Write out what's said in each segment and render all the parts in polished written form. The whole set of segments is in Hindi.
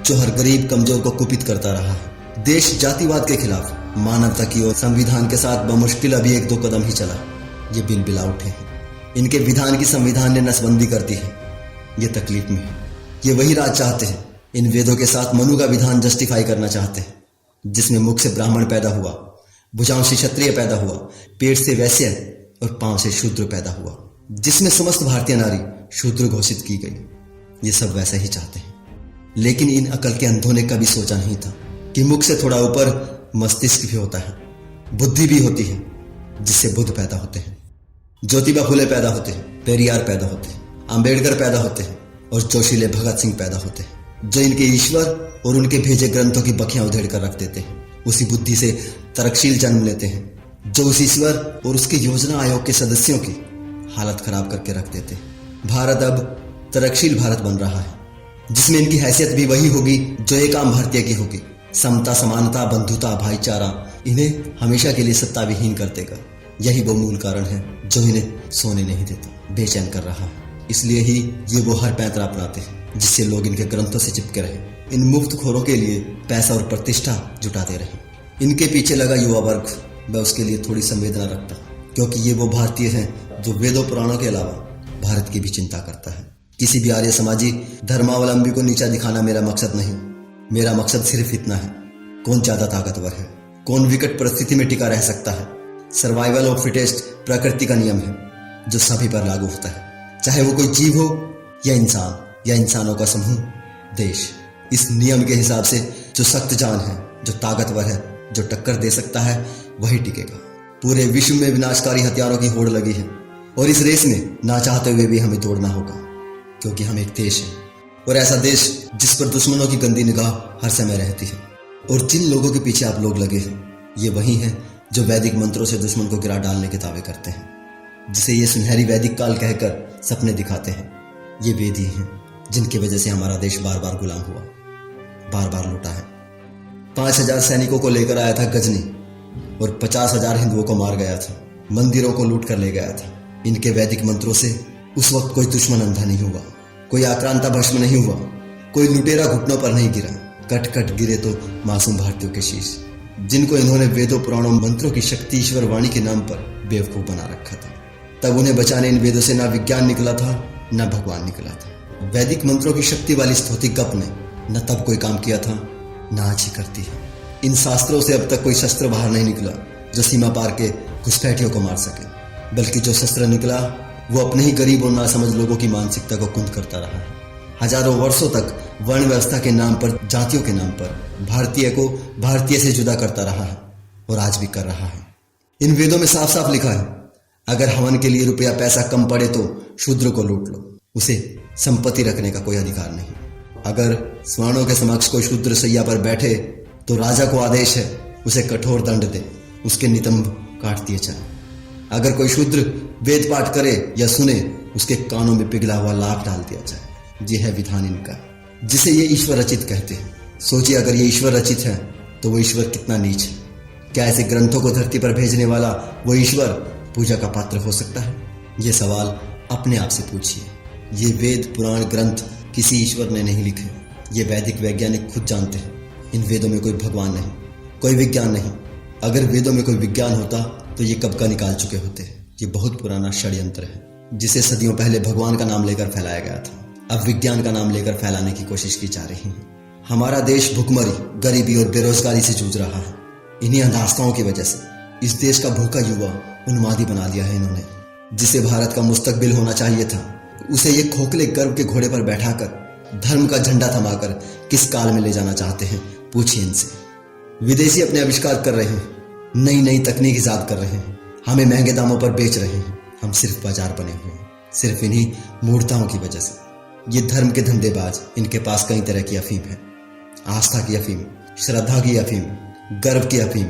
जो हर गरीब कमजोर को कुपित करता रहा है। देश जातिवाद के खिलाफ मानवता की ओर संविधान के साथ बमुश्किल अभी 1-2 कदम ही चला। ये बिला उठे हैं। इनके विधान की संविधान ने नसबंदी कर दी है। ये तकलीफ में है। ये वही राज चाहते हैं। इन वेदों के साथ मनु का विधान जस्टिफाई करना चाहते हैं, जिसमें मुख से ब्राह्मण पैदा हुआ, भुजाओं से क्षत्रिय पैदा हुआ, पेट से वैश्य और पांव से शूद्र पैदा हुआ, जिसमें समस्त भारतीय नारी शूद्र घोषित की गई। ये सब वैसा ही चाहते हैं। लेकिन इन अकल के अंधों ने कभी सोचा नहीं था कि मुख से थोड़ा ऊपर मस्तिष्क भी होता है, बुद्धि भी होती है, जिससे बुद्ध पैदा होते हैं, ज्योतिबा फुले पैदा होते हैं, पेरियार पैदा होते हैं, अंबेडकर पैदा होते हैं और जोशीले भगत सिंह पैदा होते हैं, जो इनके ईश्वर और उनके भेजे ग्रंथों की बखियां उधेड़ कर रख देते हैं। उसी बुद्धि से तरकशील जन्म लेते हैं, जो उस ईश्वर और उसके योजना आयोग के सदस्यों की हालत खराब करके रख देते हैं। भारत अब तरकशील भारत बन रहा है, जिसमें इनकी हैसियत भी वही होगी जो एक आम भारतीय की होगी। समता, समानता, बंधुता, भाईचारा इन्हें हमेशा के लिए सत्ता विहीन कर देगा। यही वो मूल कारण है जो इन्हें सोने नहीं देता, बेचैन कर रहा है। इसलिए ही ये वो हर पैंतरा अपनाते हैं, जिससे लोग इनके ग्रंथों से चिपके रहे, इन मुफ्तखोरों के लिए पैसा और प्रतिष्ठा जुटाते रहे। इनके पीछे लगा युवा वर्ग, मैं उसके लिए थोड़ी संवेदना रखता, क्योंकि ये वो भारतीय हैं जो वेदों पुराणों के अलावा भारत की भी चिंता करता है। किसी भी आर्य समाजी धर्मावलंबी को नीचा दिखाना मेरा मकसद नहीं। मेरा मकसद सिर्फ इतना है, कौन ज्यादा ताकतवर है, कौन विकट परिस्थिति में टिका रह सकता है। सर्वाइवल ऑफ फिटेस्ट प्रकृति का नियम है जो सभी पर लागू होता है, चाहे वो कोई जीव हो या इंसान या इंसानों का समूह, देश। इस नियम के हिसाब से जो सख्त जान है, जो ताकतवर है, जो टक्कर दे सकता है, वही टिकेगा। पूरे विश्व में विनाशकारी हथियारों की होड़ लगी है और इस रेस में ना चाहते हुए भी हमें दौड़ना होगा, क्योंकि हम एक देश है, और ऐसा देश जिस पर दुश्मनों की गंदी निगाह हर समय रहती है। और जिन लोगों के पीछे आप लोग लगे हैं, ये वही हैं जो वैदिक मंत्रों से दुश्मन को गिरा डालने के दावे करते हैं, जिसे ये सुनहरी वैदिक काल कहकर सपने दिखाते हैं। ये वेद ही हैं जिनकी वजह से हमारा देश बार बार गुलाम हुआ, बार बार लूटा है। 5000 सैनिकों को लेकर आया था गजनी और 50,000 हिंदुओं को मार गया था, मंदिरों को लूट कर ले गया था। इनके वैदिक मंत्रों से उस वक्त कोई दुश्मन अंधा नहीं हुआ, कोई आक्रांता भस्म नहीं हुआ, कोई लुटेरा घुटनों पर नहीं गिरा। कट कट गिरे तो मासूम भारतीयों के शीश, जिनको इन्होंने वेदों पुराणों मंत्रों की शक्ति ईश्वर वाणी के नाम पर बेवकूफ बना रखा था। तब उन्हें बचाने इन वेदों से ना विज्ञान निकला था, ना भगवान निकला था। वैदिक मंत्रों की शक्ति वाली स्तुति गप ने न तब कोई काम किया था, ना आज ही करती है। इन शास्त्रों से अब तक कोई शस्त्र बाहर नहीं निकला जो सीमा पार के घुसपैठियों को मार सके, बल्कि जो शस्त्र निकला वो अपने ही गरीब और नासमझ लोगों की मानसिकता को कुंद करता रहा है। हजारों वर्षों तक वर्ण व्यवस्था के नाम पर, जातियों के नाम पर भारतीय को भारतीय से जुदा करता रहा है और आज भी कर रहा है। इन वेदों में साफ साफ लिखा है, अगर हवन के लिए रुपया पैसा कम पड़े तो शूद्र को लूट लो, उसे संपत्ति रखने का कोई अधिकार नहीं। अगर स्वर्णों के समक्ष कोई शूद्र सैया पर बैठे तो राजा को आदेश है उसे कठोर दंड दे, उसके नितंब काट दिए जाए। अगर कोई शूद्र वेद पाठ करे या सुने, उसके कानों में पिघला हुआ लाख डाल दिया जाए। ये है विधान इनका, जिसे ये ईश्वर रचित कहते हैं। सोचिए, अगर ये ईश्वर रचित है तो वो ईश्वर कितना नीच है। क्या ऐसे ग्रंथों को धरती पर भेजने वाला वो ईश्वर पूजा का पात्र हो सकता है? ये सवाल अपने आप से पूछिए। ये वेद पुराण ग्रंथ किसी ईश्वर ने नहीं लिखे, ये वैदिक वैज्ञानिक खुद जानते हैं। इन वेदों में कोई भगवान नहीं, कोई विज्ञान नहीं। अगर वेदों में कोई विज्ञान होता तो ये कब का निकाल चुके होते। ये बहुत पुराना षड्यंत्र है, जिसे सदियों पहले भगवान का नाम लेकर फैलाया गया था, अब विज्ञान का नाम लेकर फैलाने की कोशिश की जा रही है। हमारा देश भुखमरी, गरीबी और बेरोजगारी से जूझ रहा है। इन्हीं अंधास्थाओं की वजह से इस देश का भूखा युवा उन्मादी बना दिया है इन्होंने। जिसे भारत का मुस्तकबिल होना चाहिए था, उसे ये खोखले गर्व के घोड़े पर बैठाकर धर्म का झंडा थमाकर किस काल में ले जाना चाहते हैं, पूछिए इनसे। विदेशी अपने आविष्कार कर रहे हैं, नई नई तकनीक ईजाद कर रहे हैं, हमें महंगे दामों पर बेच रहे हैं। हम सिर्फ बाजार बने हुए हैं, सिर्फ इन्हीं मूर्ताओं की वजह से। ये धर्म के धंधेबाज, इनके पास कई तरह की अफीम है। आस्था की अफीम, श्रद्धा की अफीम, गर्व की अफीम,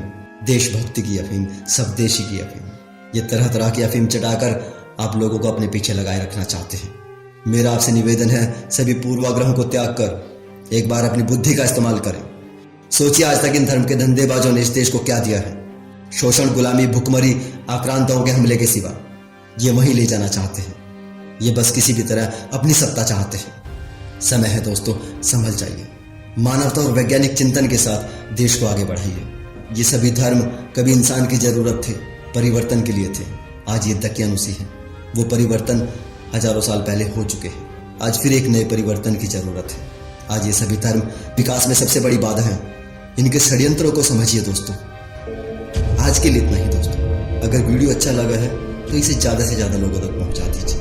देशभक्ति की अफीम, स्वदेशी की अफीम। ये तरह तरह की अफीम चटाकर आप लोगों को अपने पीछे लगाए रखना चाहते हैं। मेरा आपसे निवेदन है, सभी पूर्वाग्रहों को त्याग कर एक बार अपनी बुद्धि का इस्तेमाल करें। सोचिए, आज तक इन धर्म के धंधेबाजों ने इस देश को क्या दिया है? शोषण, गुलामी, भुखमरी, आक्रांताओं के हमले के सिवा। ये वहीं ले जाना चाहते हैं। ये बस किसी भी तरह अपनी सत्ता चाहते हैं। समय है दोस्तों, संभल जाइए। मानवता और वैज्ञानिक चिंतन के साथ देश को आगे बढ़ाइए। ये सभी धर्म कभी इंसान की जरूरत थे, परिवर्तन के लिए थे। आज ये दकियानुसी है। वो परिवर्तन हजारों साल पहले हो चुके हैं। आज फिर एक नए परिवर्तन की जरूरत है। आज ये सभी धर्म विकास में सबसे बड़ी बाधा है। इनके षड्यंत्रों को समझिए दोस्तों। आज के लिए इतना ही दोस्तों। अगर वीडियो अच्छा लगा है तो इसे ज़्यादा से ज़्यादा लोगों तक पहुंचा दीजिए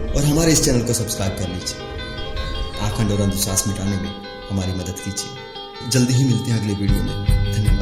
और हमारे इस चैनल को सब्सक्राइब कर लीजिए। आखंड और अंधविश्वास मिटाने में हमारी मदद कीजिए। जल्दी ही मिलते हैं अगले वीडियो में। धन्यवाद।